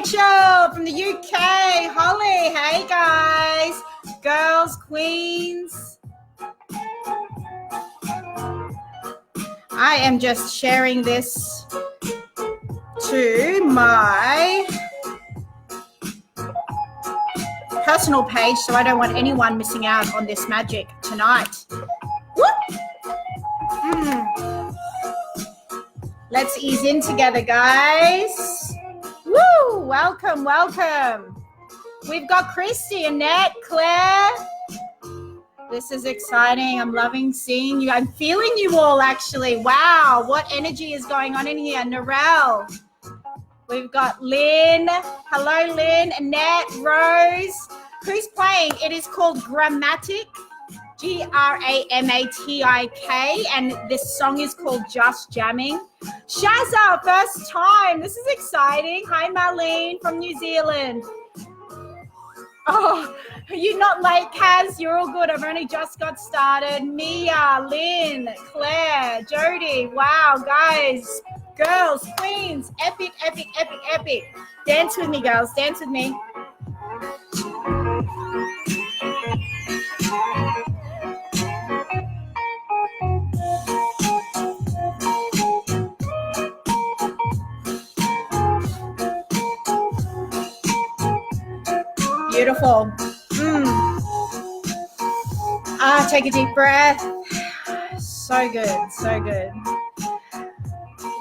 Rachel from the UK. Holly, hey guys. Girls, queens. I am just sharing this to my personal page, so I don't want anyone missing out on this magic tonight. Let's ease in together, guys. Woo! Welcome, welcome. We've got Christy, Annette, Claire. This is exciting. I'm loving seeing you. I'm feeling you all, actually. Wow, what energy is going on in here? Narelle. We've got Lynn. Hello, Lynn. Annette, Rose. Who's playing? It is called Grammatic, G-R-A-M-A-T-I-K, and this song is called Just Jamming. Shazza, first time. This is exciting. Hi, Marlene from New Zealand. Oh, you're not late, Kaz. You're all good. I've only just got started. Mia, Lynn, Claire, Jody. Wow, guys, girls, queens. Epic, epic, epic, epic. Dance with me, girls. Dance with me. Beautiful. Take a deep breath. So good, so good.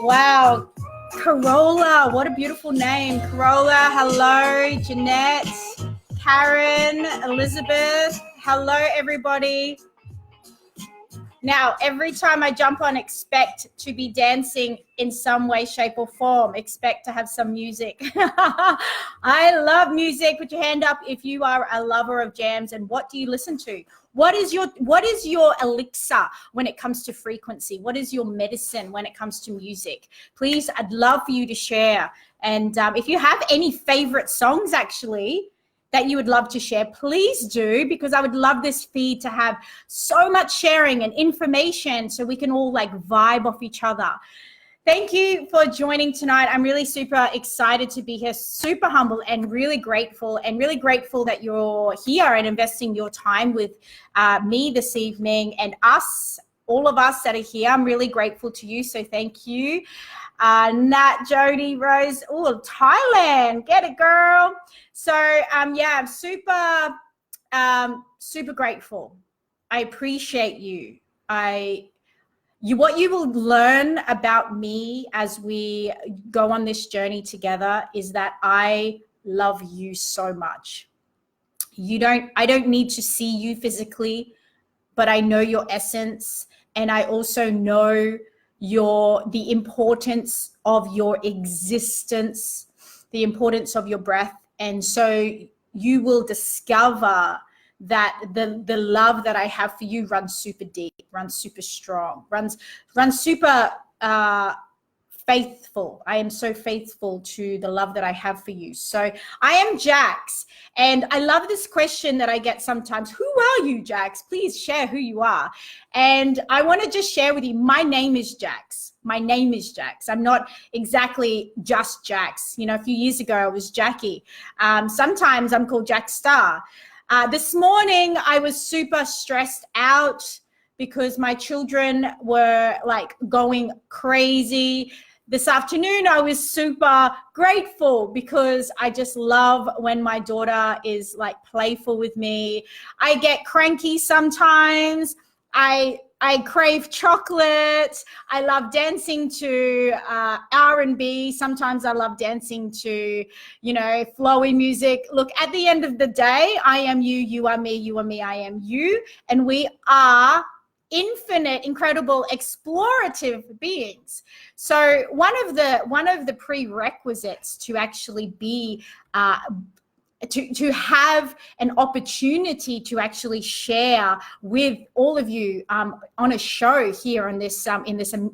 Wow. Corolla, what a beautiful name. Corolla, hello. Jeanette, Karen, Elizabeth. Hello, everybody. Now, every time I jump on, expect to be dancing in some way, shape, or form. Expect to have some music. I love music. Put your hand up if you are a lover of jams. And what do you listen to? What is your elixir when it comes to frequency? What is your medicine when it comes to music? Please, I'd love for you to share. And if you have any favorite songs, actually, that you would love to share, please do, because I would love this feed to have so much sharing and information so we can all like vibe off each other. Thank you for joining tonight. I'm really super excited to be here, super humble and really grateful that you're here and investing your time with me this evening and us, all of us that are here. I'm really grateful to you, so thank you. Nat, Jody, Rose, oh, Thailand, get it, girl. So, yeah, I'm super grateful. I appreciate you. What you will learn about me as we go on this journey together is that I love you so much. I don't need to see you physically, but I know your essence, and I also know the importance of your existence, the importance of your breath. And so you will discover that the love that I have for you runs super deep, runs super strong, runs super faithful. I am so faithful to the love that I have for you. So I am Jax, and I love this question that I get sometimes. Who are you, Jax? Please share who you are. And I want to just share with you, my name is Jax. My name is Jax. I'm not exactly just Jax. You know, a few years ago, I was Jackie. Sometimes I'm called Jack Star. This morning, I was super stressed out because my children were like going crazy. This afternoon, I was super grateful because I just love when my daughter is like playful with me. I get cranky sometimes. I crave chocolate. I love dancing to R&B. Sometimes I love dancing to, flowy music. Look, at the end of the day, I am you, you are me, you are me, I am you. And we are infinite, incredible, explorative beings. So one of the prerequisites to actually be to have an opportunity to actually share with all of you on a show here in this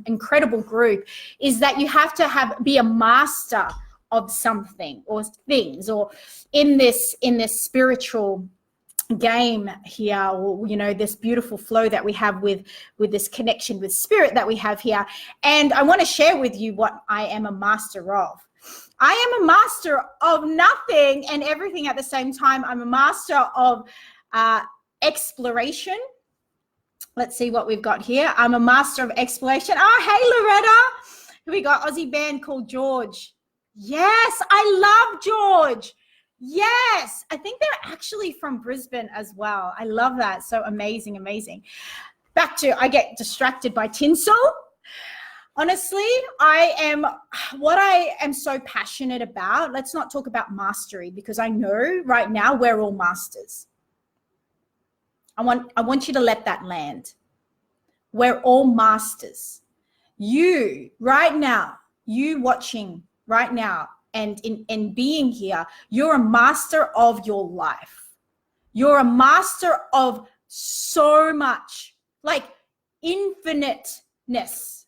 incredible group is that you have to be a master of something or things, or in this spiritual game here, or this beautiful flow that we have with this connection with spirit that we have here. And I want to share with you what I am a master of. I am a master of nothing and everything at the same time. I'm a master of exploration. Let's see what we've got here. I'm a master of exploration. Oh, hey, Loretta. Here we got Aussie band called George. Yes, I love George. Yes, I think they're actually from Brisbane as well. I love that. So amazing, amazing. Back to, I get distracted by tinsel. Honestly, what I am so passionate about, let's not talk about mastery, because I know right now we're all masters. I want you to let that land. We're all masters. You right now, you watching right now and in being here, you're a master of your life. You're a master of so much, like infiniteness.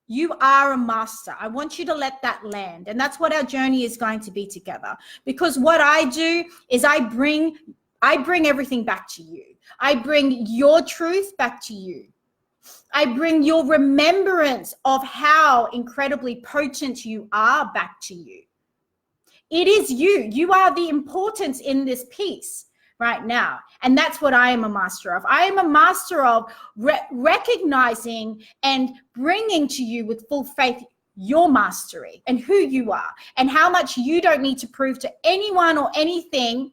You are a master. I want you to let that land. And that's what our journey is going to be together. Because what I do is I bring everything back to you. I bring your truth back to you. I bring your remembrance of how incredibly potent you are back to you. It is you. You are the importance in this piece right now. And that's what I am a master of. I am a master of recognizing and bringing to you with full faith your mastery and who you are and how much you don't need to prove to anyone or anything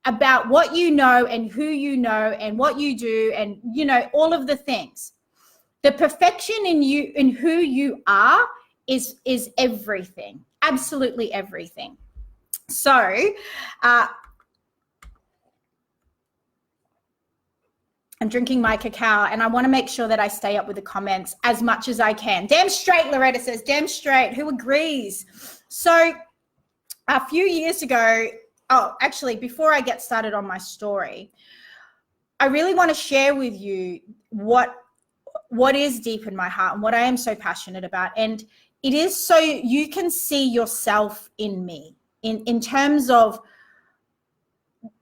about what you know and who you know and what you do and, you know, all of the things. The perfection in you, in who you are, is everything, absolutely everything. So, I'm drinking my cacao and I want to make sure that I stay up with the comments as much as I can. Damn straight, Loretta says, damn straight. Who agrees? So a few years ago, oh, actually, before I get started on my story, I really want to share with you what is deep in my heart and what I am so passionate about. And it is so you can see yourself in me in terms of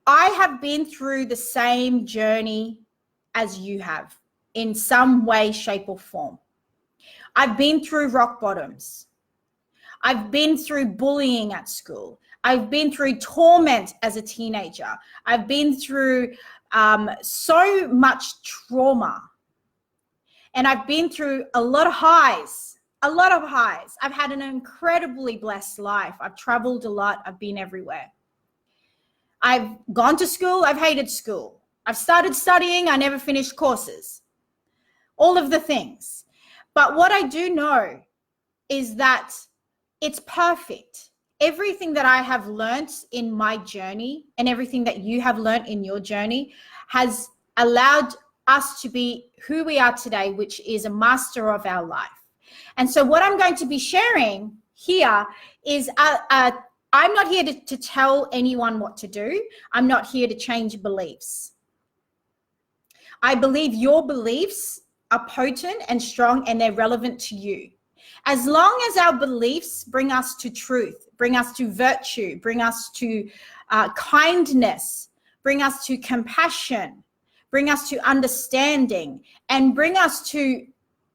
I have been through the same journey as you have in some way, shape, or form. I've been through rock bottoms. I've been through bullying at school. I've been through torment as a teenager. I've been through so much trauma. And I've been through a lot of highs, I've had an incredibly blessed life. I've traveled a lot. I've been everywhere. I've gone to school. I've hated school. I've started studying. I never finished courses. All of the things. But what I do know is that it's perfect. Everything that I have learned in my journey and everything that you have learned in your journey has allowed us to be who we are today, which is a master of our life. And so what I'm going to be sharing here is I'm not here to tell anyone what to do. I'm not here to change beliefs. I believe your beliefs are potent and strong and they're relevant to you. As long as our beliefs bring us to truth, bring us to virtue, bring us to kindness, bring us to compassion, bring us to understanding, and bring us to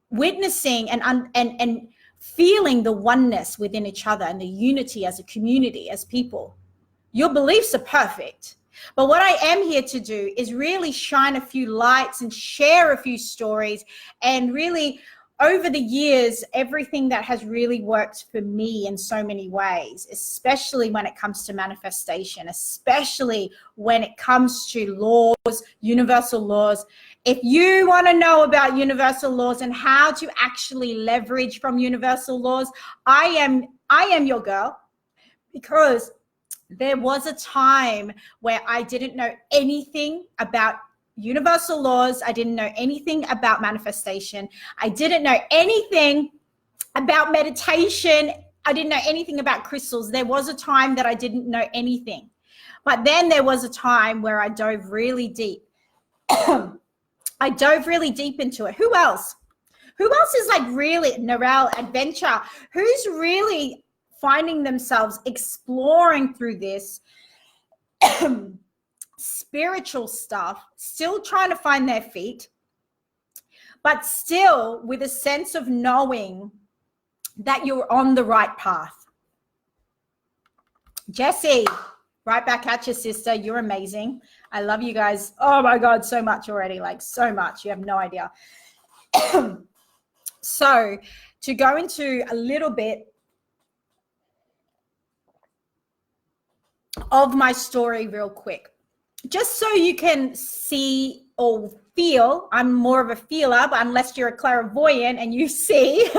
witnessing and feeling the oneness within each other and the unity as a community, as people. Your beliefs are perfect. But what I am here to do is really shine a few lights and share a few stories, and really over the years, everything that has really worked for me in so many ways, especially when it comes to manifestation, especially when it comes to laws, universal laws. If you want to know about universal laws and how to actually leverage from universal laws, I am your girl, because there was a time where I didn't know anything about universal laws. I didn't know anything about manifestation. I didn't know anything about meditation. I didn't know anything about crystals. There was a time that I didn't know anything. But then there was a time where I dove really deep. I dove really deep into it. Who else? Who else is like really, Narelle, adventure? Who's really finding themselves exploring through this spiritual stuff, still trying to find their feet, but still with a sense of knowing that you're on the right path? Jessie, right back at you, sister. You're amazing. I love you guys. Oh my God, so much already. Like so much. You have no idea. So to go into a little bit of my story real quick, just so you can see or feel. I'm more of a feeler, but unless you're a clairvoyant and you see,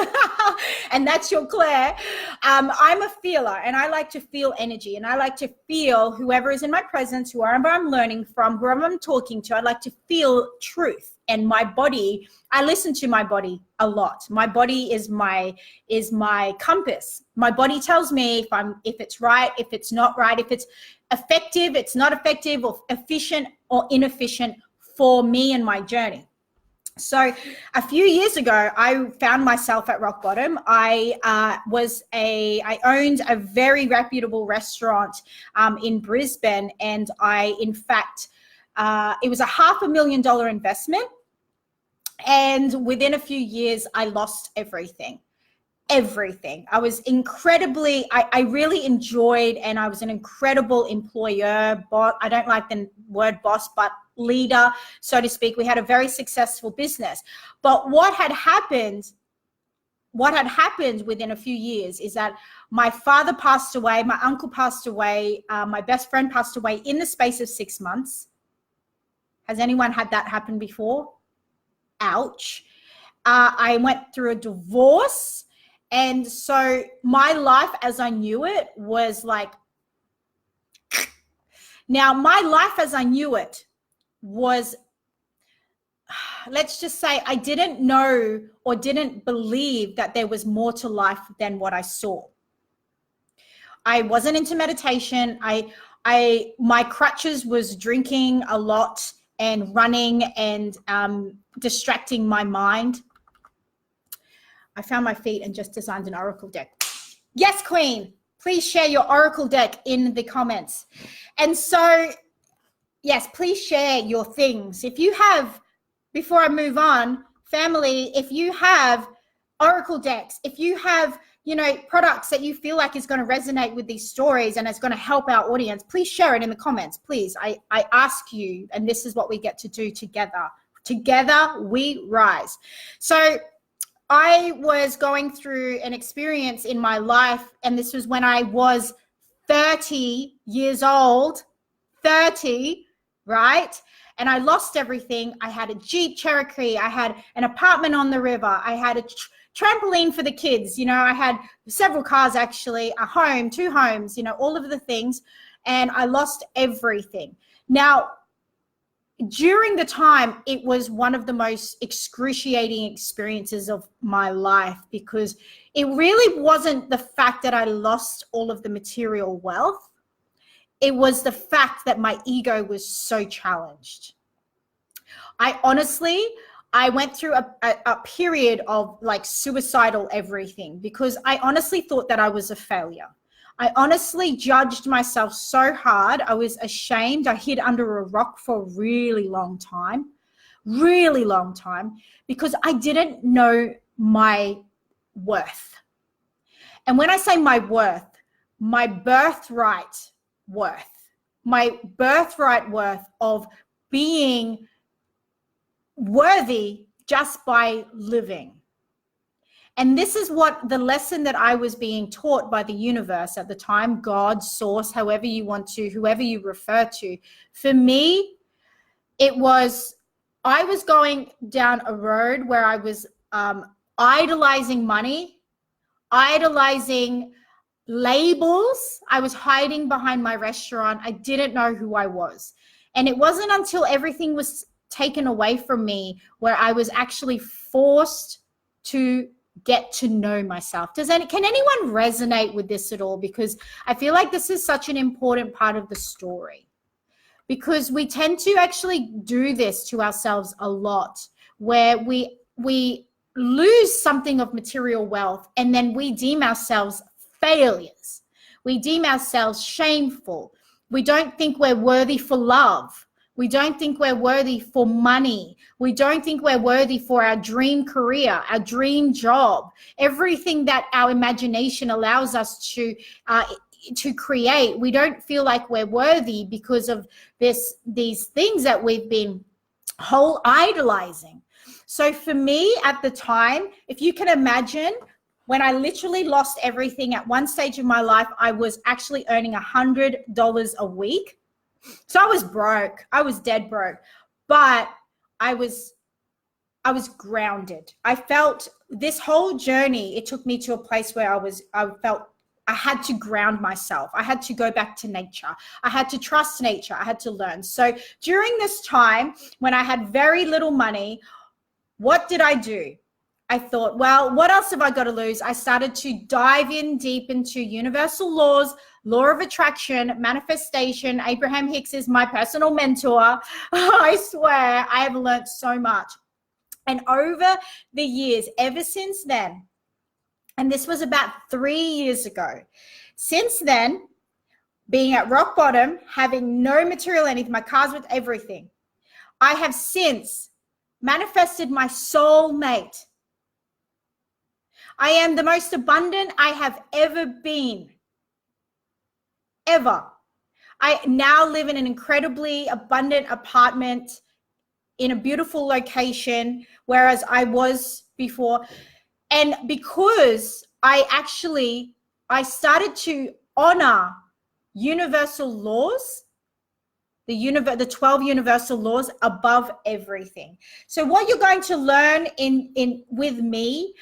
and that's your Claire, I'm a feeler, and I like to feel energy, and I like to feel whoever is in my presence, whoever I'm learning from, whoever I'm talking to. I like to feel truth, and my body. I listen to my body a lot. My body is my compass. My body tells me if it's right, if it's not right, if it's effective, it's not effective, or efficient or inefficient for me and my journey. So a few years ago, I found myself at rock bottom. I owned a very reputable restaurant in Brisbane, and in fact, it was a $500,000 investment. And within a few years, I lost everything. I was I really enjoyed, and I was an incredible employer, but I don't like the word boss, but leader, so to speak. We had a very successful business. But what had happened within a few years is that my father passed away, my uncle passed away, my best friend passed away in the space of 6 months. Has anyone had that happen before? Ouch. I went through a divorce. And so my life as I knew it was like, now my life as I knew it was, let's just say I didn't know or didn't believe that there was more to life than what I saw. I wasn't into meditation. My crutches was drinking a lot and running and distracting my mind. I found my feet and just designed an oracle deck. Yes, Queen, please share your oracle deck in the comments. And so, yes, please share your things. If you have, before I move on, family, if you have oracle decks, if you have, products that you feel like is going to resonate with these stories and it's going to help our audience, please share it in the comments, please. I ask you, and this is what we get to do together. Together we rise. So I was going through an experience in my life, and this was when I was 30 years old, 30, right? And I lost everything. I had a Jeep Cherokee. I had an apartment on the river. I had a trampoline for the kids. I had several cars, actually, a home, 2 homes, all of the things. And I lost everything. Now, during the time, it was one of the most excruciating experiences of my life, because it really wasn't the fact that I lost all of the material wealth. It was the fact that my ego was so challenged. I went through a period of like suicidal everything, because I honestly thought that I was a failure. I honestly judged myself so hard. I was ashamed. I hid under a rock for a really long time, because I didn't know my worth. And when I say my worth, my birthright worth of being worthy just by living. And this is what the lesson that I was being taught by the universe at the time, God, source, however you want to, whoever you refer to. For me, I was going down a road where I was idolizing money, idolizing labels. I was hiding behind my restaurant. I didn't know who I was. And it wasn't until everything was taken away from me where I was actually forced to get to know myself. Can anyone resonate with this at all? Because I feel like this is such an important part of the story, because we tend to actually do this to ourselves a lot, where we lose something of material wealth and then we deem ourselves failures. We deem ourselves shameful. We don't think we're worthy for love. We don't think we're worthy for money. We don't think we're worthy for our dream career, our dream job, everything that our imagination allows us to to create, we don't feel like we're worthy because of these things that we've been whole idolizing. So for me at the time, if you can imagine, when I literally lost everything at one stage of my life, I was actually earning $100 a week. So I was broke. I was dead broke, but I was grounded. I felt this whole journey, it took me to a place where I felt I had to ground myself. I had to go back to nature. I had to trust nature. I had to learn. So during this time when I had very little money, what did I do? I thought, well, what else have I got to lose? I started to dive in deep into universal laws, law of attraction, manifestation. Abraham Hicks is my personal mentor. I swear I have learned so much. And over the years, ever since then, and this was about 3 years ago, since then, being at rock bottom, having no material anything, my car's with everything, I have since manifested my soulmate. I am the most abundant I have ever been, ever. I now live in an incredibly abundant apartment in a beautiful location, whereas I was before. And because I started to honor universal laws, the 12 universal laws above everything. So what you're going to learn with me,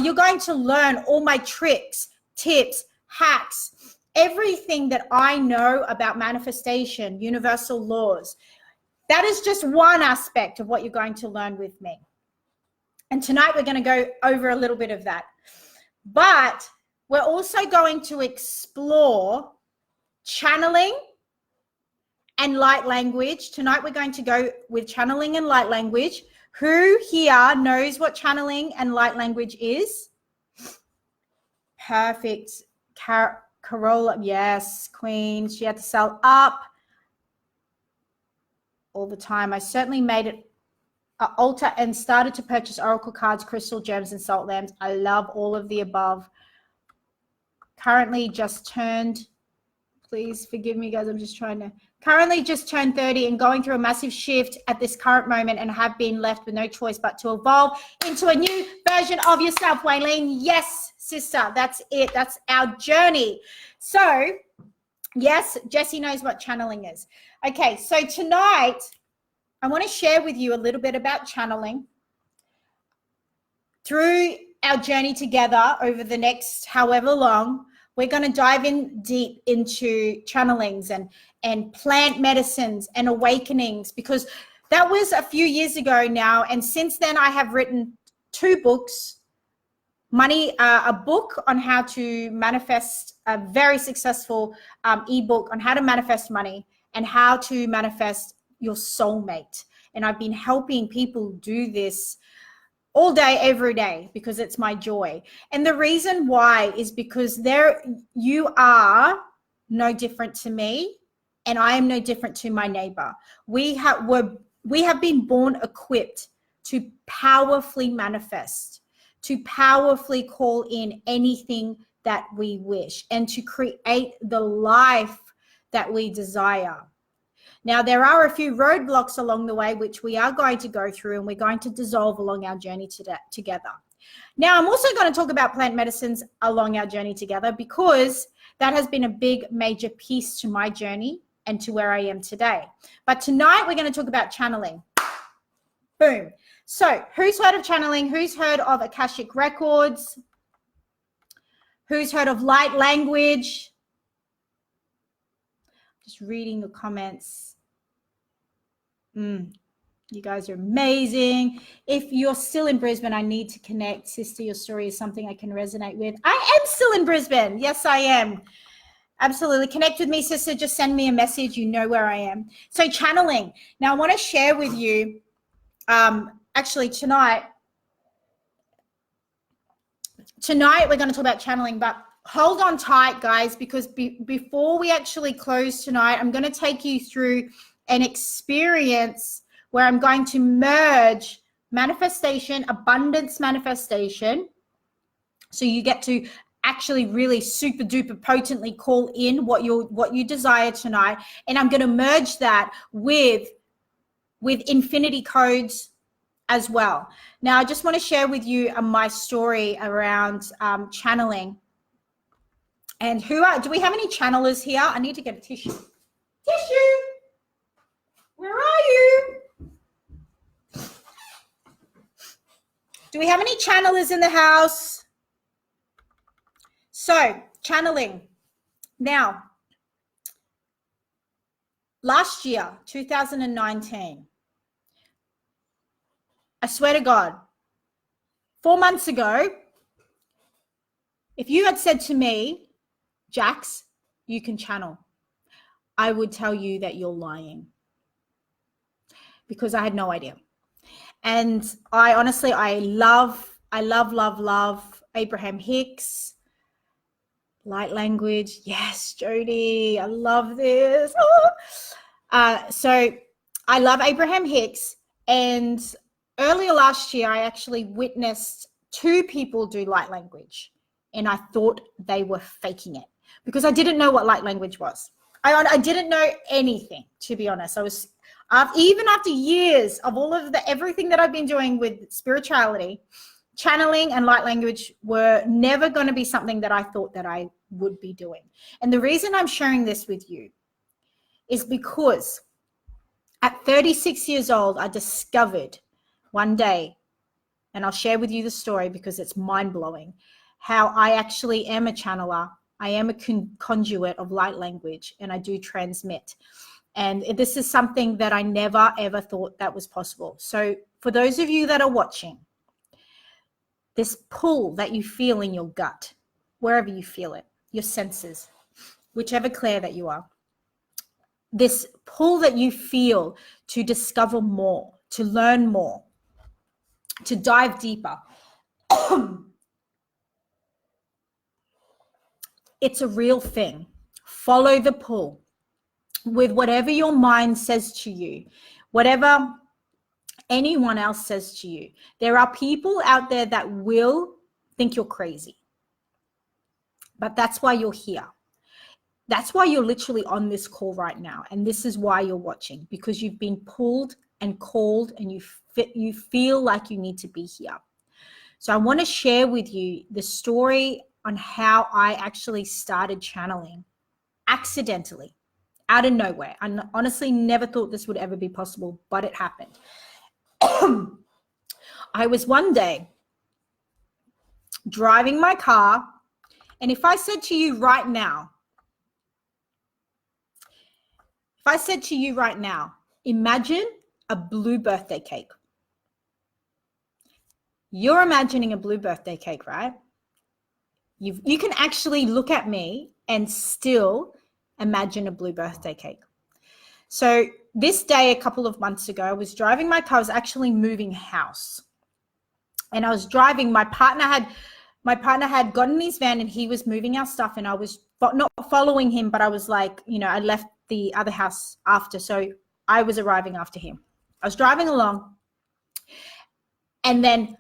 you're going to learn all my tricks, tips, hacks, everything that I know about manifestation, universal laws. That is just one aspect of what you're going to learn with me. And tonight we're going to go over a little bit of that. But we're also going to explore channeling and light language. Tonight we're going to go with channeling and light language. Who here knows what channeling and light language is? Perfect. Carola, yes, queen. She had to sell up all the time. I certainly made it an altar and started to purchase oracle cards, crystal gems, and salt lamps. I love all of the above. Currently just turned, please forgive me guys, currently just turned 30 and going through a massive shift at this current moment and have been left with no choice but to evolve into a new version of yourself, Waylene. Yes, sister, that's it. That's our journey. So yes, Jessie knows what channeling is. Okay, so tonight I want to share with you a little bit about channeling. Through our journey together over the next however long, we're going to dive in deep into channelings and plant medicines and awakenings, because that was a few years ago now. And since then, I have written 2 books. A book on how to manifest, a very successful ebook on how to manifest money and how to manifest your soulmate. And I've been helping people do this all day, every day, because it's my joy. And the reason why is because you are no different to me, and I am no different to my neighbor. We have been born equipped to powerfully manifest, to powerfully call in anything that we wish, and to create the life that we desire. Now, there are a few roadblocks along the way, which we are going to go through, and we're going to dissolve along our journey together. Now, I'm also going to talk about plant medicines along our journey together, because that has been a big, major piece to my journey and to where I am today. But tonight, we're going to talk about channeling. Boom. So who's heard of channeling? Who's heard of Akashic Records? Who's heard of light language? Just reading the comments. You guys are amazing. If you're still in Brisbane, I need to connect. Sister, your story is something I can resonate with. I am still in Brisbane. Yes, I am. Absolutely. Connect with me, sister. Just send me a message. You know where I am. So channeling. Now, I want to share with you, actually tonight we're going to talk about channeling, but hold on tight, guys, because before we actually close tonight, I'm going to take you through an experience where I'm going to merge manifestation, abundance manifestation. So you get to actually really super duper potently call in what you desire tonight. And I'm going to merge that with infinity codes as well. Now, I just want to share with you my story around channeling. And do we have any channelers here? I need to get a tissue. Tissue! Where are you? Do we have any channelers in the house? So, channeling. Now, last year, 2019, I swear to God, 4 months ago, if you had said to me, Jax, you can channel, I would tell you that you're lying, because I had no idea. And I honestly, I love Abraham Hicks, light language. Yes, Jody, I love this. So I love Abraham Hicks. And earlier last year, I actually witnessed 2 people do light language. And I thought they were faking it because I didn't know what light language was. I didn't know anything, to be honest. I was, even after years of all of everything that I've been doing with spirituality, channeling and light language were never going to be something that I thought that I would be doing. And the reason I'm sharing this with you is because at 36 years old, I discovered one day, and I'll share with you the story because it's mind-blowing, how I actually am a channeler. I am a conduit of light language, and I do transmit. And this is something that I never, ever thought that was possible. So for those of you that are watching, this pull that you feel in your gut, wherever you feel it, your senses, whichever clair that you are, this pull that you feel to discover more, to learn more, to dive deeper, it's a real thing. Follow the pull with whatever your mind says to you, whatever anyone else says to you. There are people out there that will think you're crazy, but that's why you're here. That's why you're literally on this call right now. And this is why you're watching, because you've been pulled and called and you feel like you need to be here. So I want to share with you the story on how I actually started channeling accidentally, out of nowhere. I honestly never thought this would ever be possible, but it happened. I was one day driving my car, and if I said to you right now, imagine a blue birthday cake. You're imagining a blue birthday cake, right? You can actually look at me and still imagine a blue birthday cake. So this day, a couple of months ago, I was driving my car. I was actually moving house. And I was driving. My partner had gotten in his van and he was moving our stuff. And I was not following him, but I was like, I left the other house after. So I was arriving after him. I was driving along. And then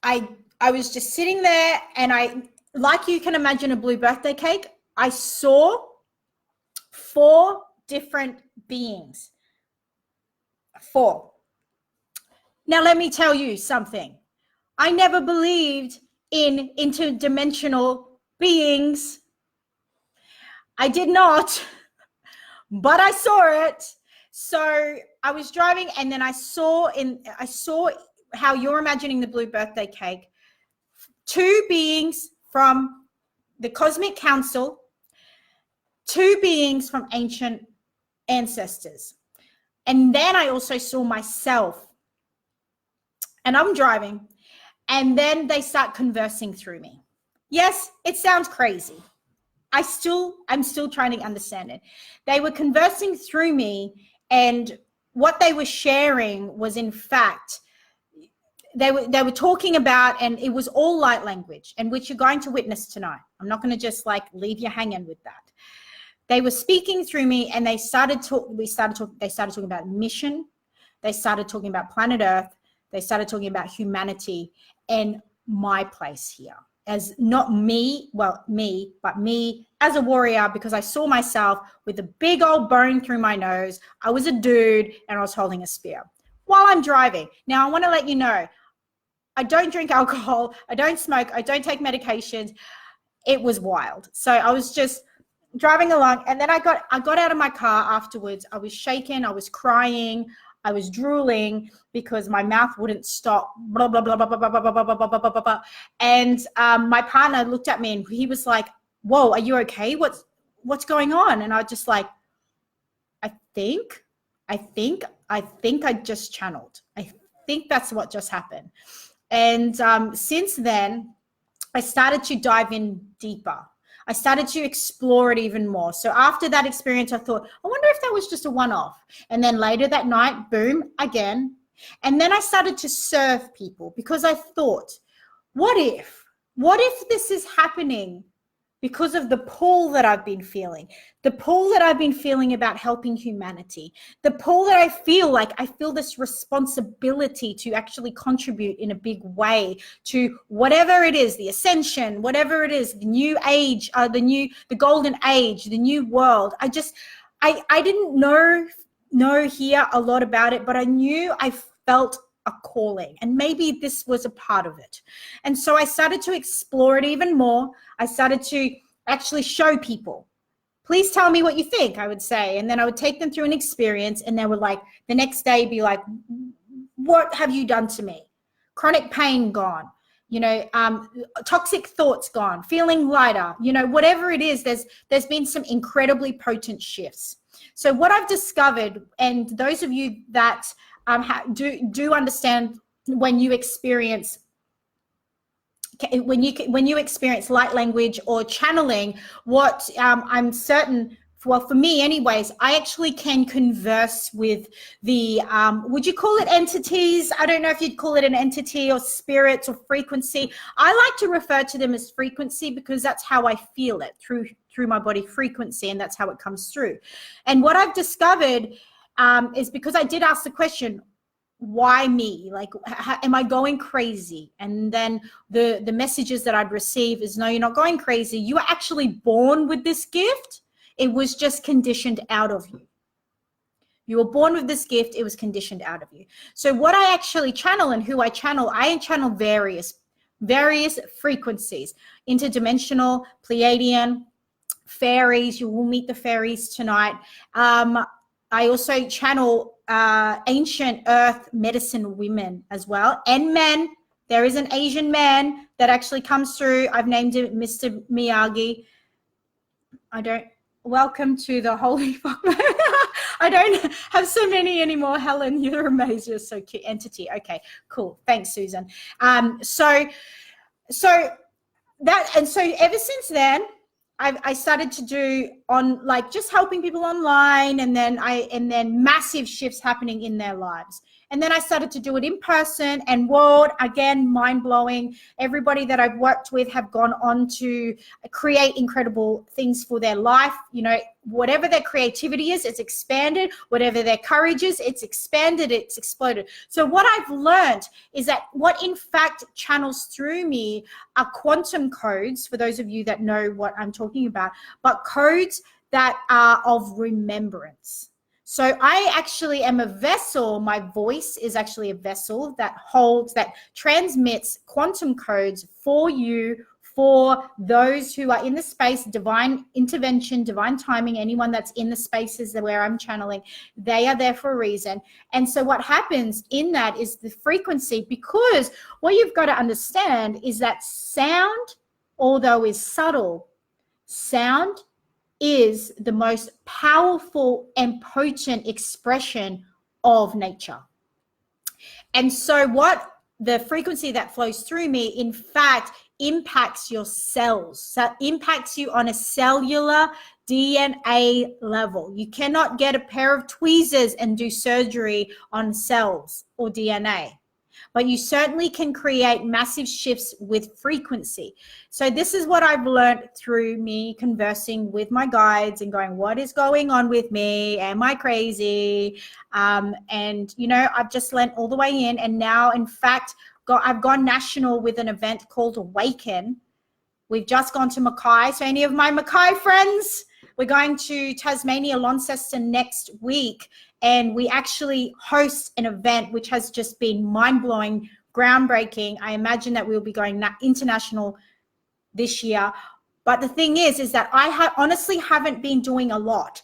I was just sitting there, and like you can imagine a blue birthday cake, I saw 4 different beings. 4. Now, let me tell you something. I never believed in interdimensional beings. I did not, but I saw it. So I was driving, and then I saw how you're imagining the blue birthday cake. 2 beings from the Cosmic Council, 2 beings from ancient ancestors. And then I also saw myself, and I'm driving, and then they start conversing through me. Yes, it sounds crazy. I'm still trying to understand it. They were conversing through me, and what they were sharing was, in fact, they were talking about, and it was all light language, and which you're going to witness tonight. I'm not going to just like leave you hanging with that. They were speaking through me, and they started talking about mission. They started talking about planet Earth. They started talking about humanity. And my place here as not me, well, me, but me as a warrior, because I saw myself with a big old bone through my nose. I was a dude and I was holding a spear while I'm driving. Now, I want to let you know, I don't drink alcohol. I don't smoke. I don't take medications. It was wild. So I was just driving along, and then I got out of my car afterwards. I was shaking. I was crying. I was drooling because my mouth wouldn't stop. Blah blah blah blah blah blah blah blah blah blah blah blah blah. And my partner looked at me and he was like, "Whoa, are you okay? What's going on?" And I was just like, I think I just channeled. I think that's what just happened. And since then, I started to dive in deeper. I started to explore it even more. So after that experience, I thought, I wonder if that was just a one-off. And then later that night, boom, again. And then I started to serve people because I thought, what if this is happening because of the pull that I've been feeling about helping humanity, the pull that I feel this responsibility to actually contribute in a big way to whatever it is, the ascension, whatever it is, the new age, the golden age, the new world. I didn't know here a lot about it, but I knew I felt a calling, and maybe this was a part of it. And so I started to explore it even more. I started to actually show people, please tell me what you think, I would say. And then I would take them through an experience, and they would like the next day be like, what have you done to me? Chronic pain gone, toxic thoughts gone, feeling lighter, whatever it is, there's been some incredibly potent shifts. So what I've discovered, and those of you that do understand when you experience light language or channeling, what I'm certain, well, for me anyways, I actually can converse with the, would you call it entities? I don't know if you'd call it an entity or spirits or frequency. I like to refer to them as frequency because that's how I feel it through my body, frequency, and that's how it comes through. And what I've discovered is, because I did ask the question, why me? Like, am I going crazy? And then the messages that I'd receive is, no, you're not going crazy. You were actually born with this gift. It was just conditioned out of you. You were born with this gift. It was conditioned out of you. So what I actually channel and who I channel various frequencies, interdimensional, Pleiadian, fairies. You will meet the fairies tonight. I also channel ancient earth medicine women as well, and men. There is an Asian man that actually comes through. I've named him Mr. Miyagi. Welcome to the holy fuck. I don't have so many anymore. Helen, you're amazing. You're so cute. Entity. Okay, cool. Thanks, Susan. So ever since then, I started to do on like just helping people online, and then massive shifts happening in their lives. And then I started to do it in person, and world, again, mind blowing. Everybody that I've worked with have gone on to create incredible things for their life. Whatever their creativity is, it's expanded. Whatever their courage is, it's expanded, it's exploded. So what I've learned is that what in fact channels through me are quantum codes, for those of you that know what I'm talking about, but codes that are of remembrance. So I actually am a vessel. My voice is actually a vessel that transmits quantum codes for you, for those who are in the space, divine intervention, divine timing, anyone that's in the spaces where I'm channeling, they are there for a reason. And so what happens in that is the frequency, because what you've got to understand is that sound, although is subtle, sound is the most powerful and potent expression of nature. And so what the frequency that flows through me, in fact, impacts your cells. So it impacts you on a cellular DNA level. You cannot get a pair of tweezers and do surgery on cells or DNA, but you certainly can create massive shifts with frequency. So this is what I've learned through me conversing with my guides and going, what is going on with me? Am I crazy? And, I've just learned all the way in. And now, in fact, I've gone national with an event called Awaken. We've just gone to Mackay. So any of my Mackay friends, we're going to Tasmania, Launceston next week. And we actually host an event which has just been mind-blowing, groundbreaking. I imagine that we'll be going international this year. But the thing is that I honestly haven't been doing a lot.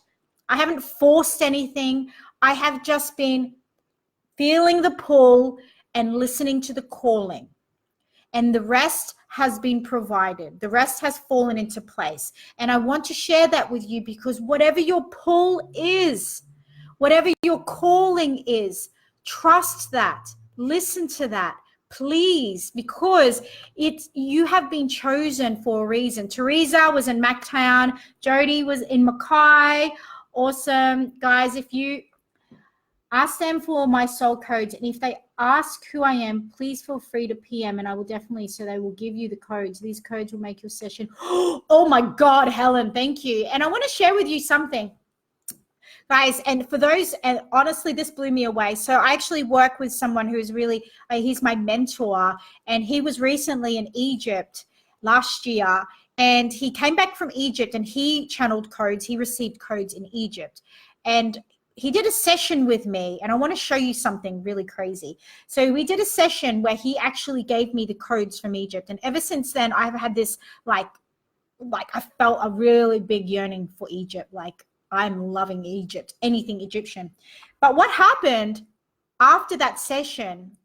I haven't forced anything. I have just been feeling the pull and listening to the calling. And the rest has been provided. The rest has fallen into place. And I want to share that with you because whatever your pull is, whatever your calling is, trust that. Listen to that, please, because you have been chosen for a reason. Teresa was in Mactown. Jody was in Mackay. Awesome. Guys, if you ask them for my soul codes, and if they ask who I am, please feel free to PM, and I will definitely, so they will give you the codes. These codes will make your session. Oh my God, Helen, thank you. And I want to share with you something, guys, and for those, and honestly, this blew me away. So I actually work with someone who is really, he's my mentor, and he was recently in Egypt last year, and he came back from Egypt and he channeled codes. He received codes in Egypt, and he did a session with me, and I want to show you something really crazy. So we did a session where he actually gave me the codes from Egypt. And ever since then, I've had this, like I felt a really big yearning for Egypt. Like, I'm loving Egypt, anything Egyptian. But what happened after that session,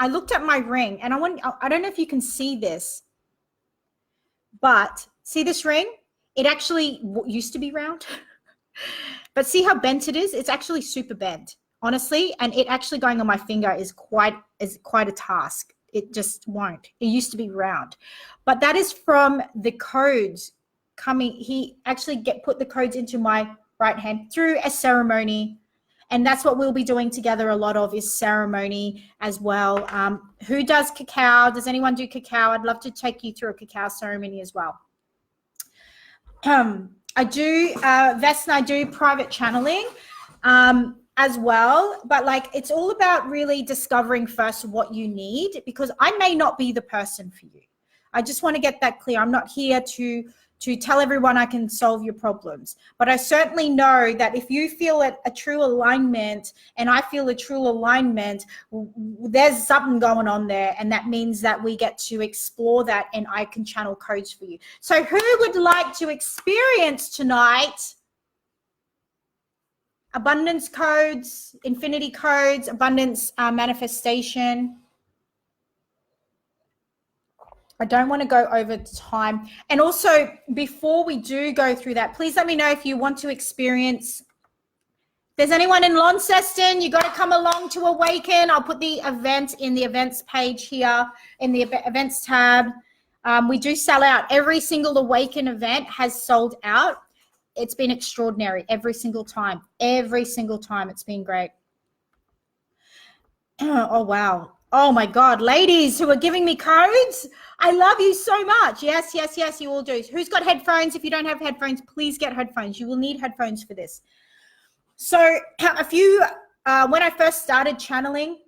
I looked at my ring, and I don't know if you can see this, but see this ring? It actually used to be round. But see how bent it is? It's actually super bent, honestly. And it actually going on my finger is quite a task. It just won't. It used to be round. But that is from the codes coming. He actually put the codes into my right hand through a ceremony. And that's what we'll be doing together a lot of, is ceremony as well. Who does cacao? Does anyone do cacao? I'd love to take you through a cacao ceremony as well. I do, Vesna, I do private channeling as well, but like, it's all about really discovering first what you need, because I may not be the person for you. I just want to get that clear. I'm not here to tell everyone I can solve your problems, but I certainly know that if you feel a true alignment and I feel a true alignment, there's something going on there, and that means that we get to explore that, and I can channel codes for you. So who would like to experience tonight abundance codes, infinity codes, abundance manifestation? I don't want to go over time. And also, before we do go through that, please let me know if you want to experience. If there's anyone in Launceston, you got to come along to Awaken. I'll put the event in the events page here in the events tab. We do sell out. Every single Awaken event has sold out. It's been extraordinary every single time. Every single time. It's been great. Oh, wow. Oh my God, ladies who are giving me codes, I love you so much. Yes, yes, yes, you all do. Who's got headphones? If you don't have headphones, please get headphones. You will need headphones for this. So when I first started channeling,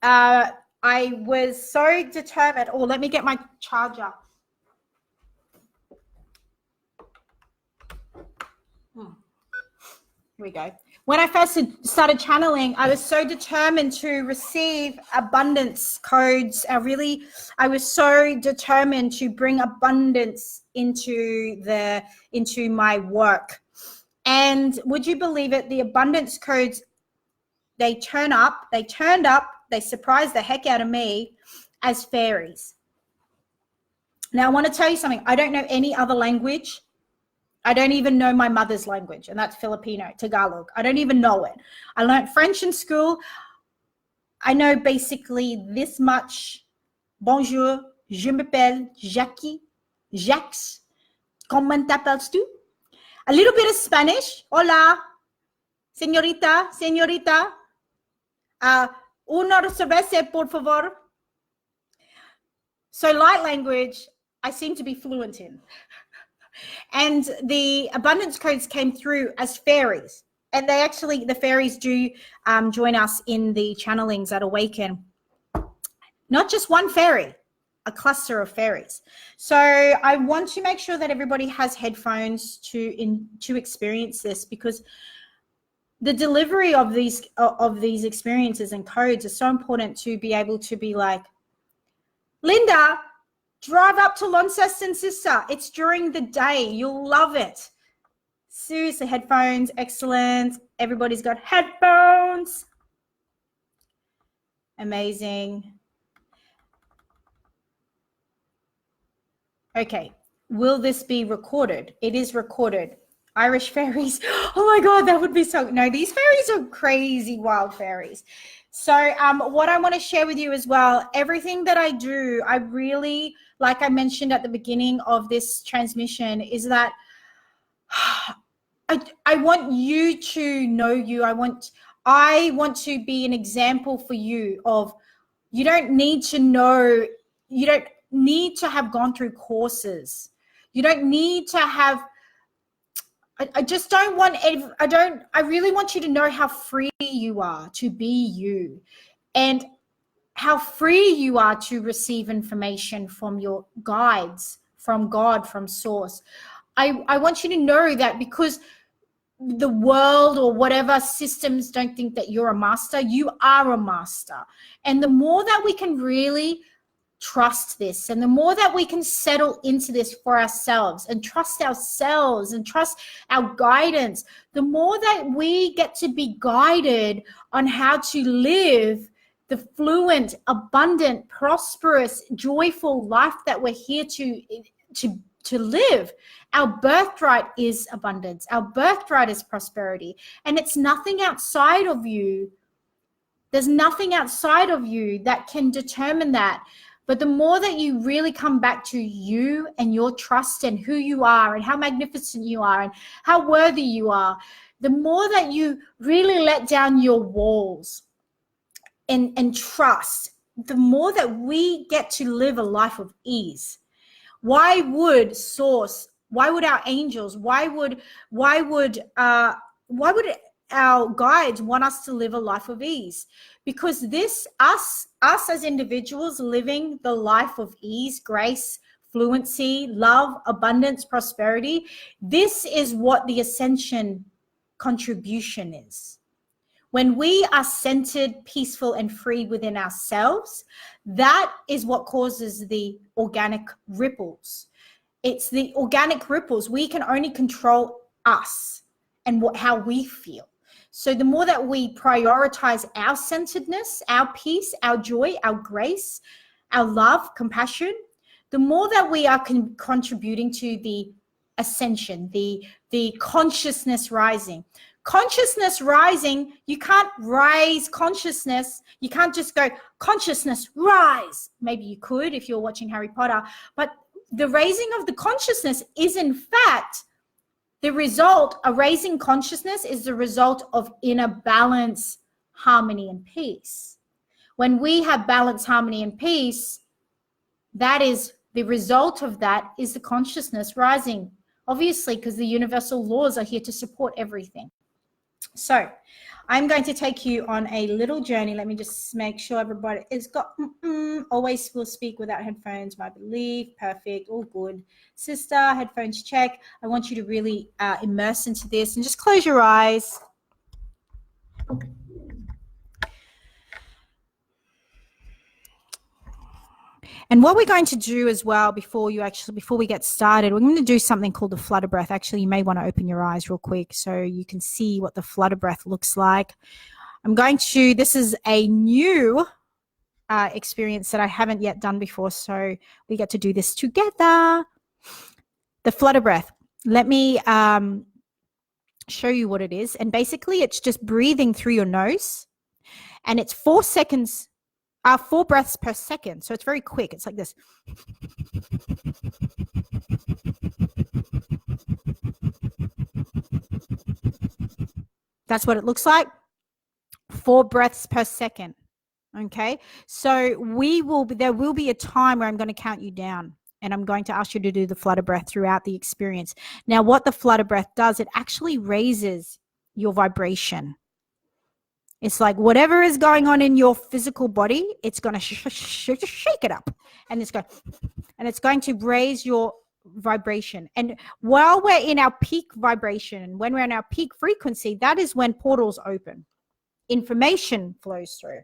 I was so determined. Oh, let me get my charger. Here we go. When I first started channeling, I was so determined to receive abundance codes. I was so determined to bring abundance into my work. And would you believe it? The abundance codes, they turned up, they surprised the heck out of me as fairies. Now, I want to tell you something. I don't know any other language. I don't even know my mother's language, and that's Filipino, Tagalog. I don't even know it. I learned French in school. I know basically this much. Bonjour, je m'appelle Jackie, Jacques. Comment t'appelles-tu? A little bit of Spanish. Hola, señorita, señorita. Una cerveza, por favor. So light language, I seem to be fluent in. And the abundance codes came through as fairies. And the fairies do join us in the channelings at Awaken. not just one fairy, a cluster of fairies. So I want to make sure that everybody has headphones to experience this, because the delivery of these experiences and codes are so important to be able to be like, Linda, drive up to Launceston, sister. It's during the day. You'll love it. Seriously, headphones, excellent. Everybody's got headphones. Amazing. Okay, will this be recorded? It is recorded. Irish fairies. Oh my God, that would be so, no, these fairies are crazy wild fairies. So what I want to share with you as well, everything that I do, I really, like I mentioned at the beginning of this transmission, is that I want you to know you. I want to be an example for you of, you don't need to know, you don't need to have gone through courses. You don't need to have, I just don't want, I really want you to know how free you are to be you, and how free you are to receive information from your guides, from God, from source. I want you to know that, because the world or whatever systems don't think that you're a master, you are a master. And the more that we can really trust this, and the more that we can settle into this for ourselves and trust ourselves and trust our guidance, the more that we get to be guided on how to live the fluent, abundant, prosperous, joyful life that we're here to live. Our birthright is abundance. Our birthright is prosperity. And it's nothing outside of you. There's nothing outside of you that can determine that. But the more that you really come back to you and your trust and who you are and how magnificent you are and how worthy you are, the more that you really let down your walls and trust, the more that we get to live a life of ease. Why would source, why would our angels, why would our guides want us to live a life of ease? Because this, us as individuals living the life of ease, grace, fluency, love, abundance, prosperity, this is what the ascension contribution is. When we are centered, peaceful, and free within ourselves, that is what causes the organic ripples. It's the organic ripples. We can only control us and how we feel. So the more that we prioritize our centeredness, our peace, our joy, our grace, our love, compassion, the more that we are contributing to the ascension, the consciousness rising. Consciousness rising, you can't raise consciousness. You can't just go, consciousness rise. Maybe you could if you're watching Harry Potter, but the raising of the consciousness is in fact the result. A raising consciousness is the result of inner balance, harmony, and peace. When we have balance, harmony, and peace, that is the result of that is the consciousness rising, obviously, because the universal laws are here to support everything. So I'm going to take you on a little journey. Let me just make sure everybody has got, always will speak without headphones, my belief. Perfect. All good. Sister, headphones check. I want you to really immerse into this and just close your eyes. And what we're going to do as well before we get started, we're going to do something called the flutter breath. Actually, you may want to open your eyes real quick so you can see what the flutter breath looks like. This is a new experience that I haven't yet done before, so we get to do this together. The flutter breath. Let me show you what it is. And basically, it's just breathing through your nose, and it's 4 seconds. 4 breaths per second. So it's very quick. It's like this. That's what it looks like. 4 breaths per second. Okay. So there will be a time where I'm going to count you down, and I'm going to ask you to do the flutter breath throughout the experience. Now, what the flutter breath does, it actually raises your vibration. It's like whatever is going on in your physical body, it's going to shake it up, and it's going to raise your vibration. And while we're in our peak vibration, when we're in our peak frequency, that is when portals open. Information flows through.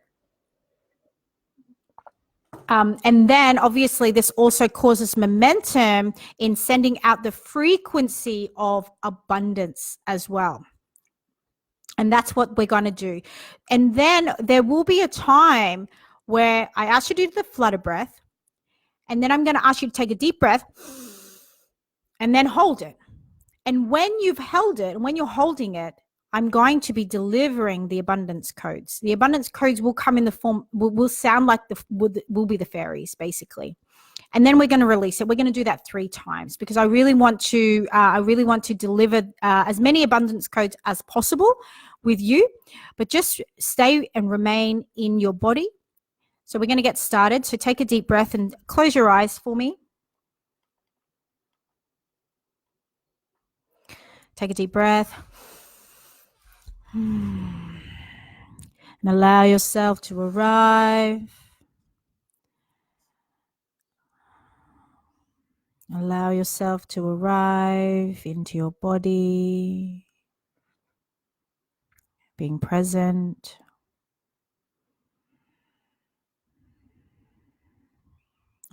And then obviously this also causes momentum in sending out the frequency of abundance as well. And that's what we're going to do. And then there will be a time where I ask you to do the flutter breath. And then I'm going to ask you to take a deep breath and then hold it. And when you've held it, and when you're holding it, I'm going to be delivering the abundance codes. The abundance codes will come in the form, will sound like will be the fairies, basically. And then we're going to release it. We're going to do that 3 times because I really want to deliver as many abundance codes as possible with you, but just stay and remain in your body. So we're going to get started. So take a deep breath and close your eyes for me. Take a deep breath. And allow yourself to arrive. Allow yourself to arrive into your body, being present.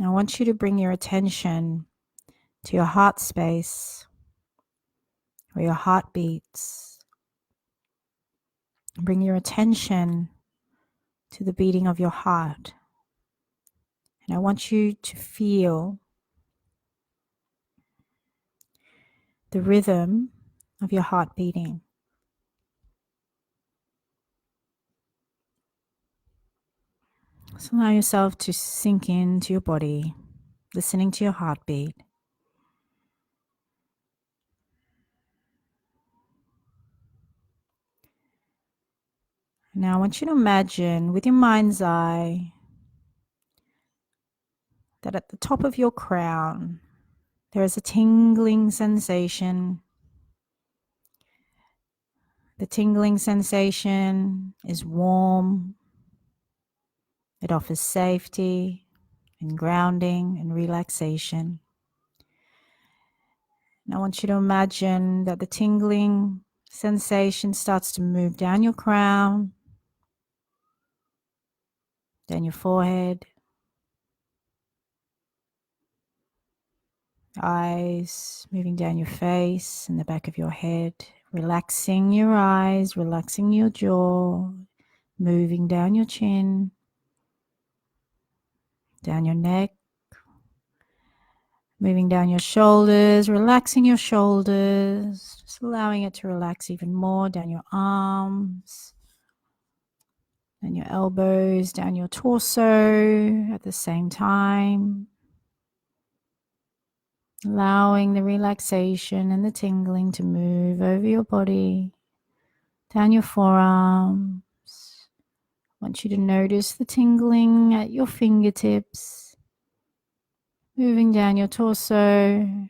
I want you to bring your attention to your heart space, where your heart beats. Bring your attention to the beating of your heart. And I want you to feel the rhythm of your heart beating. So allow yourself to sink into your body, listening to your heartbeat. Now I want you to imagine with your mind's eye that at the top of your crown there is a tingling sensation. The tingling sensation is warm. It offers safety and grounding and relaxation. And I want you to imagine that the tingling sensation starts to move down your crown, down your forehead, eyes, moving down your face and the back of your head, relaxing your eyes, relaxing your jaw, moving down your chin, down your neck, moving down your shoulders, relaxing your shoulders, just allowing it to relax even more, down your arms, down your elbows, down your torso at the same time. Allowing the relaxation and the tingling to move over your body, down your forearms. I want you to notice the tingling at your fingertips, moving down your torso,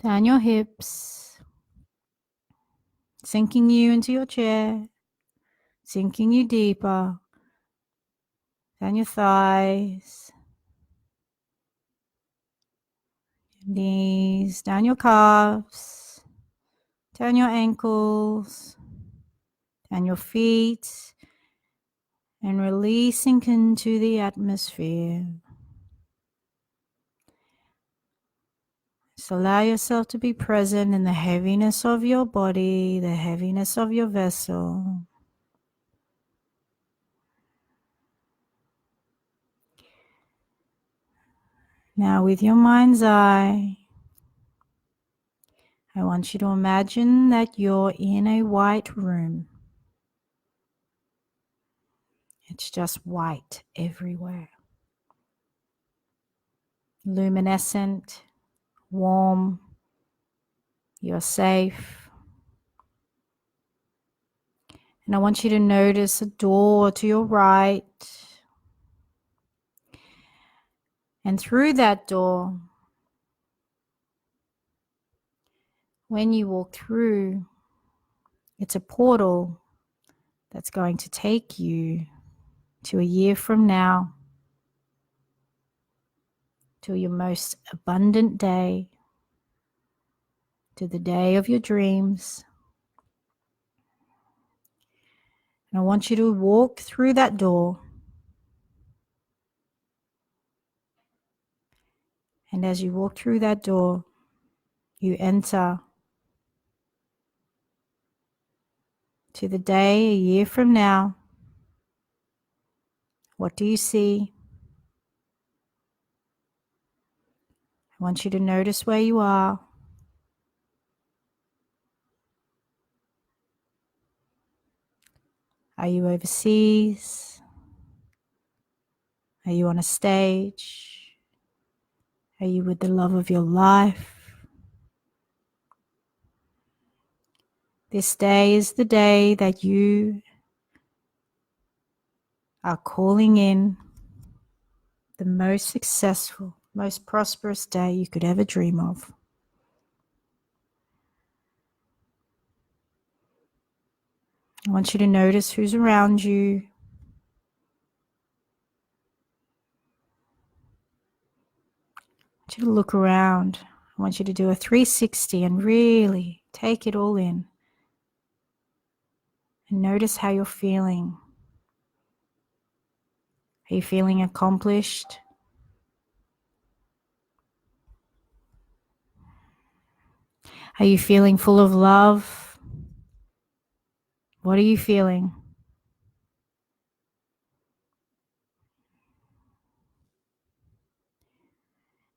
down your hips, sinking you into your chair, sinking you deeper, down your thighs, knees, down your calves, down your ankles, down your feet, and releasing into the atmosphere. So allow yourself to be present in the heaviness of your body, the heaviness of your vessel. Now with your mind's eye, I want you to imagine that you're in a white room. It's just white everywhere. Luminescent, warm, you're safe. And I want you to notice a door to your right. And through that door, when you walk through, it's a portal that's going to take you to a year from now, to your most abundant day, to the day of your dreams. And I want you to walk through that door. And as you walk through that door, you enter to the day a year from now. What do you see? I want you to notice where you are. Are you overseas? Are you on a stage? Are you with the love of your life? This day is the day that you are calling in the most successful, most prosperous day you could ever dream of. I want you to notice who's around you. I want you to look around. I want you to do a 360 and really take it all in. And notice how you're feeling. Are you feeling accomplished? Are you feeling full of love? What are you feeling?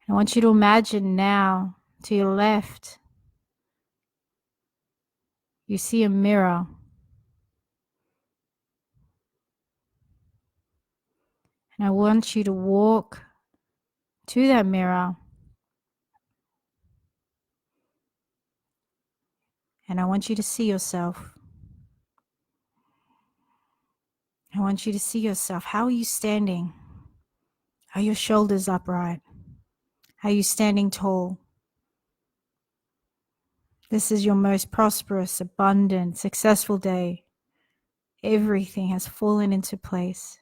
I want you to imagine now, to your left, you see a mirror. And I want you to walk to that mirror. And I want you to see yourself. I want you to see yourself. How are you standing? Are your shoulders upright? Are you standing tall? This is your most prosperous, abundant, successful day. Everything has fallen into place.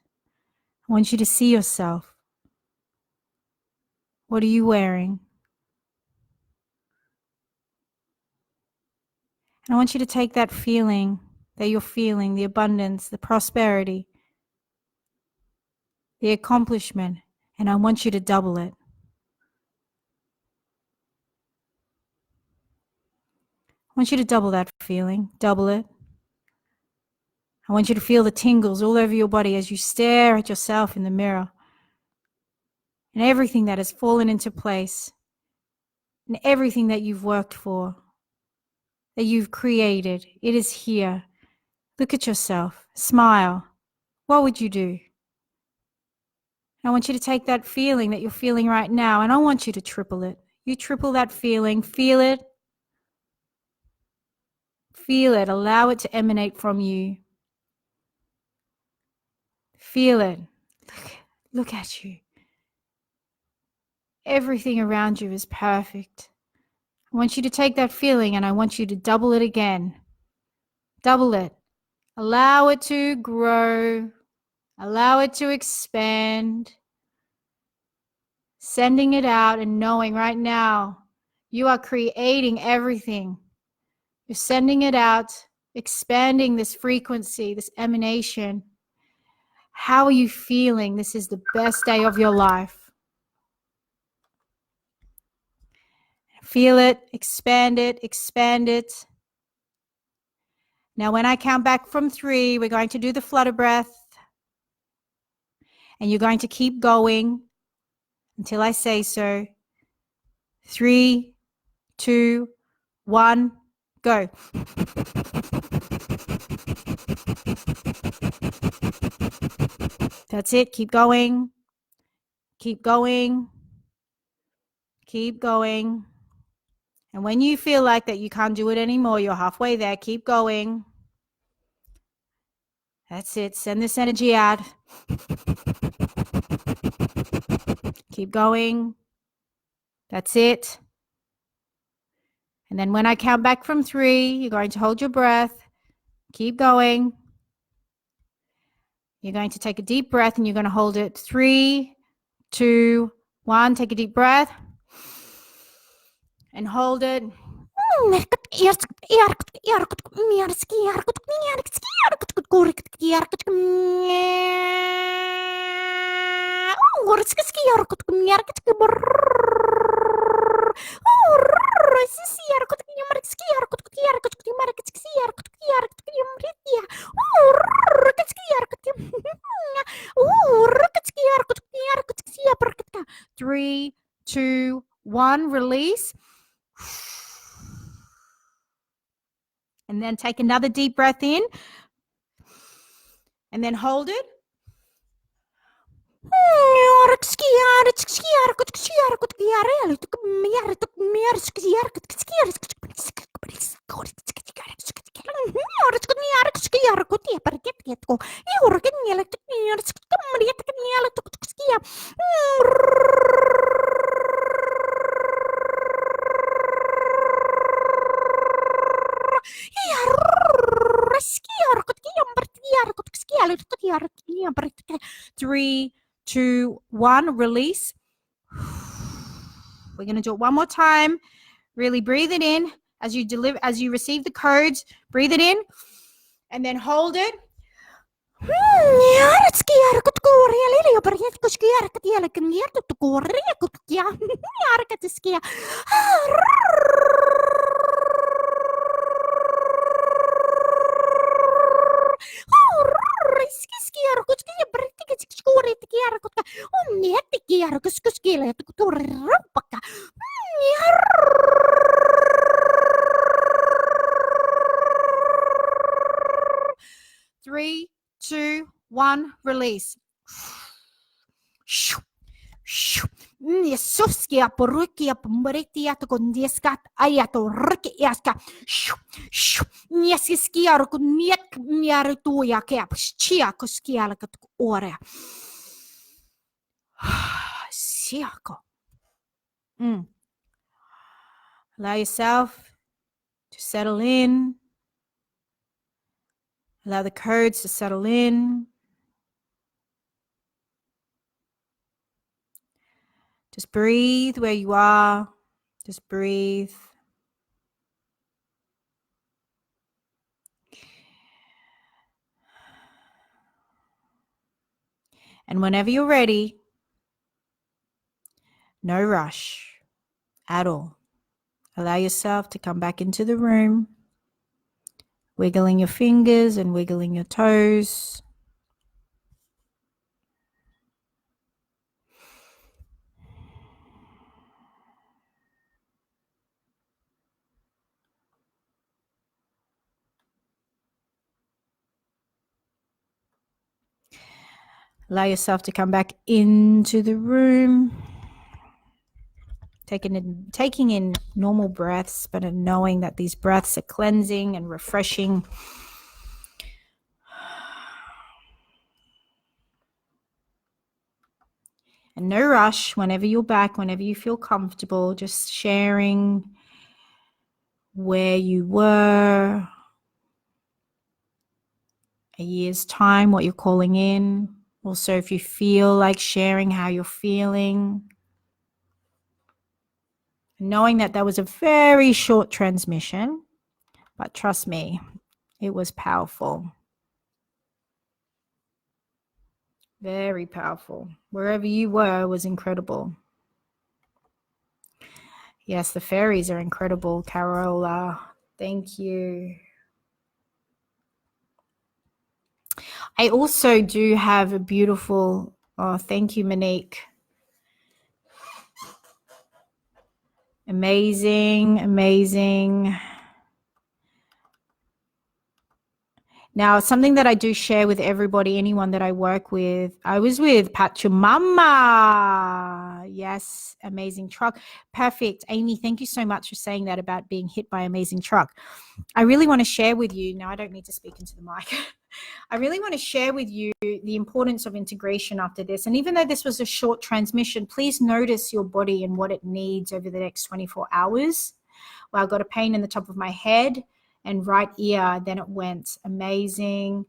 I want you to see yourself. What are you wearing? And I want you to take that feeling that you're feeling, the abundance, the prosperity, the accomplishment, and I want you to double it. I want you to double that feeling, double it. I want you to feel the tingles all over your body as you stare at yourself in the mirror and everything that has fallen into place and everything that you've worked for, that you've created. It is here. Look at yourself. Smile. What would you do? I want you to take that feeling that you're feeling right now and I want you to triple it. You triple that feeling. Feel it. Feel it. Allow it to emanate from you. Feel it. Look at you. Everything around you is perfect. I want you to take that feeling and I want you to double it again. Double it. Allow it to grow. Allow it to expand. Sending it out and knowing right now you are creating everything. You're sending it out, expanding this frequency, this emanation. How are you feeling? This is the best day of your life. Feel it, expand it, expand it. Now, when I count back from 3, we're going to do the flutter breath. And you're going to keep going until I say so. 3, 2, 1, go. That's it. Keep going. Keep going. Keep going. And when you feel like that you can't do it anymore, you're halfway there, keep going. That's it. Send this energy out. Keep going. That's it. And then when I count back from 3, you're going to hold your breath. Keep going. You're going to take a deep breath and you're going to hold it. 3, 2, 1. Take a deep breath and hold it. Three, two, one, release. And then take another deep breath in. And then hold it. Three, two, one, release. We're going to do it one more time. Really breathe it in as you receive the codes. Breathe it in and then hold it. Three, two, one, release. Allow yourself to settle in. Allow the codes to settle in. Just breathe where you are. Just breathe. And whenever you're ready, no rush at all. Allow yourself to come back into the room, wiggling your fingers and wiggling your toes. Allow yourself to come back into the room, taking in normal breaths, but knowing that these breaths are cleansing and refreshing. And no rush. Whenever you're back, whenever you feel comfortable, just sharing where you were a year's time, what you're calling in. Also, if you feel like sharing how you're feeling. Knowing that was a very short transmission, but trust me, it was powerful. Very powerful. Wherever you were was incredible. Yes, the fairies are incredible, Carola. Thank you. I also do have a beautiful, thank you, Monique. Amazing, amazing. Now, something that I do share with everybody, anyone that I work with, I was with Pachumama. Yes, amazing truck. Perfect. Amy, thank you so much for saying that about being hit by amazing truck. I really want to share with you, now I don't need to speak into the mic. I really want to share with you the importance of integration after this. And even though this was a short transmission, please notice your body and what it needs over the next 24 hours. Well, I got a pain in the top of my head and right ear. Then it went amazing,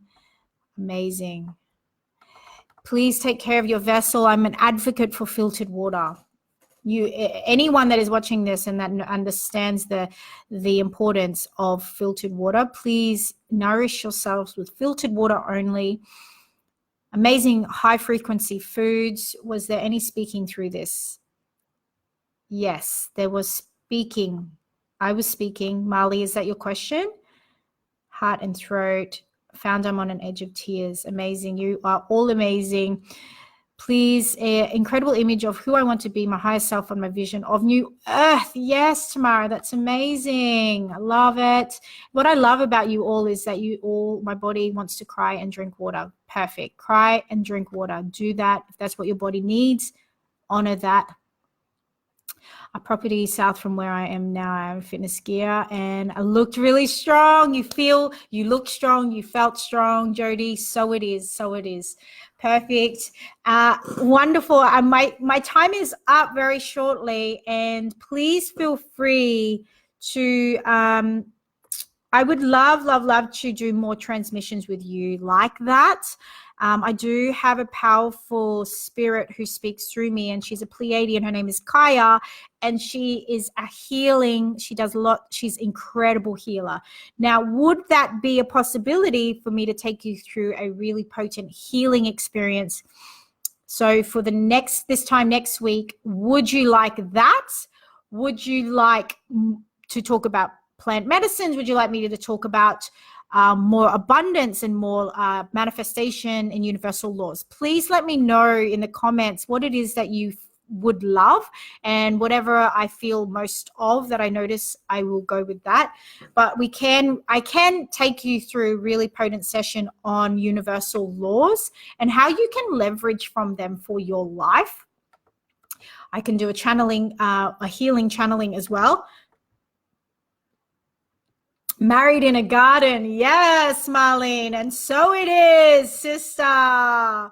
amazing. Please take care of your vessel. I'm an advocate for filtered water. Anyone that is watching this and that understands the importance of filtered water, please nourish yourselves with filtered water only. Amazing high frequency foods. Was there any speaking through this? Yes, there was speaking. I was speaking. Marley, is that your question? Heart and throat. Found I'm on an edge of tears. Amazing. You are all amazing. Please, incredible image of who I want to be, my higher self, and my vision of new earth. Yes, Tamara, that's amazing. I love it. What I love about you all is that you all, my body wants to cry and drink water. Perfect. Cry and drink water. Do that. If that's what your body needs, honor that. A property south from where I am now. I am fitness gear and I looked really strong. You looked strong. You felt strong, Jody. So it is. So it is. Perfect. Wonderful. My time is up very shortly, and please feel free to I would love to do more transmissions with you like that. I do have a powerful spirit who speaks through me, and she's a Pleiadian. Her name is Kaya, and she is a healing. She does a lot. She's an incredible healer. Now, would that be a possibility for me to take you through a really potent healing experience? So for this time next week, would you like that? Would you like to talk about plant medicines? Would you like me to talk about more abundance and more manifestation and universal laws? Please let me know in the comments what it is that you would love, and whatever I feel most of that I notice, I will go with that. But I can take you through a really potent session on universal laws and how you can leverage from them for your life. I can do a healing channeling as well. Married in a garden. Yes, Marlene. And so it is, sister.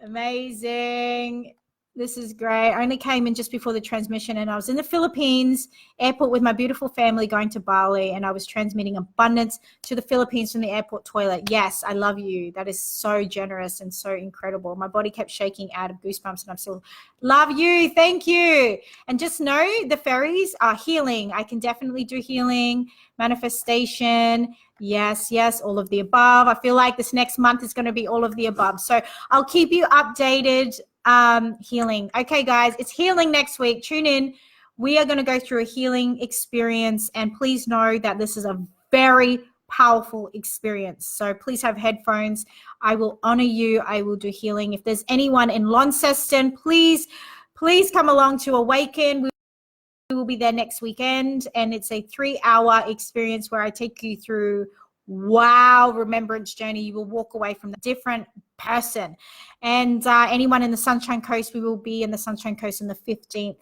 Amazing. This is great. I only came in just before the transmission, and I was in the Philippines airport with my beautiful family going to Bali, and I was transmitting abundance to the Philippines from the airport toilet. Yes, I love you. That is so generous and so incredible. My body kept shaking out of goosebumps, and I'm still love you. Thank you. And just know the fairies are healing. I can definitely do healing, manifestation. Yes, all of the above. I feel like this next month is going to be all of the above. So I'll keep you updated. Healing. Okay, guys, it's healing next week. Tune in. We are going to go through a healing experience, and please know that this is a very powerful experience. So please have headphones. I will honor you. I will do healing. If there's anyone in Launceston, please come along to Awaken. We will be there next weekend, and it's a 3-hour experience where I take you through remembrance journey. You will walk away from a different person. And anyone in the Sunshine Coast, we will be in the Sunshine Coast on the 15th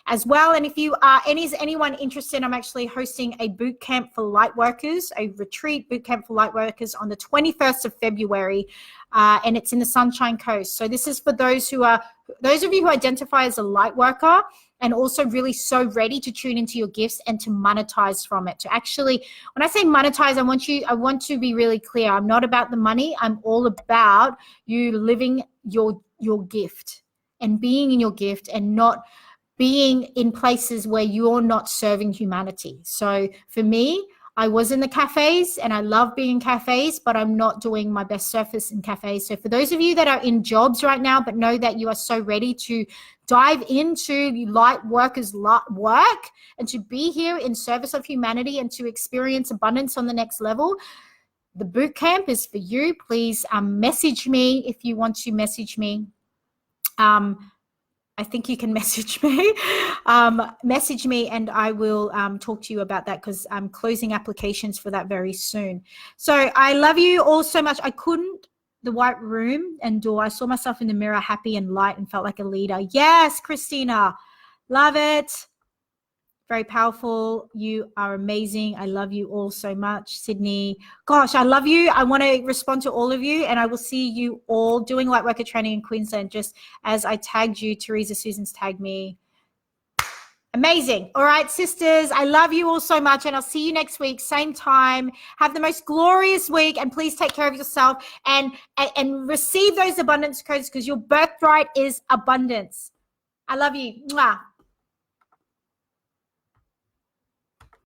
as well. And if you are is anyone interested, I'm actually hosting a boot camp for light workers, a retreat boot camp for light workers on the 21st of February, and it's in the Sunshine Coast. So this is for those of you who identify as a light worker and also really so ready to tune into your gifts and to monetize from it. To actually, when I say monetize, I want to be really clear. I'm not about the money. I'm all about you living your gift and being in your gift, and not being in places where you're not serving humanity. So for me, I was in the cafes, and I love being in cafes, but I'm not doing my best service in cafes. So for those of you that are in jobs right now, but know that you are so ready to dive into light workers' work and to be here in service of humanity and to experience abundance on the next level, the boot camp is for you. Please message me if you want to message me. I think you can message me. Message me, and I will talk to you about that, because I'm closing applications for that very soon. So I love you all so much. The white room and door, I saw myself in the mirror happy and light and felt like a leader. Yes, Christina. Love it. Very powerful. You are amazing. I love you all so much. Sydney, gosh, I love you. I want to respond to all of you, and I will see you all doing light worker training in Queensland, just as I tagged you. Teresa Susan's tagged me. Amazing. All right, sisters, I love you all so much, and I'll see you next week, same time. Have the most glorious week, and please take care of yourself and receive those abundance codes, because your birthright is abundance. I love you. Mwah.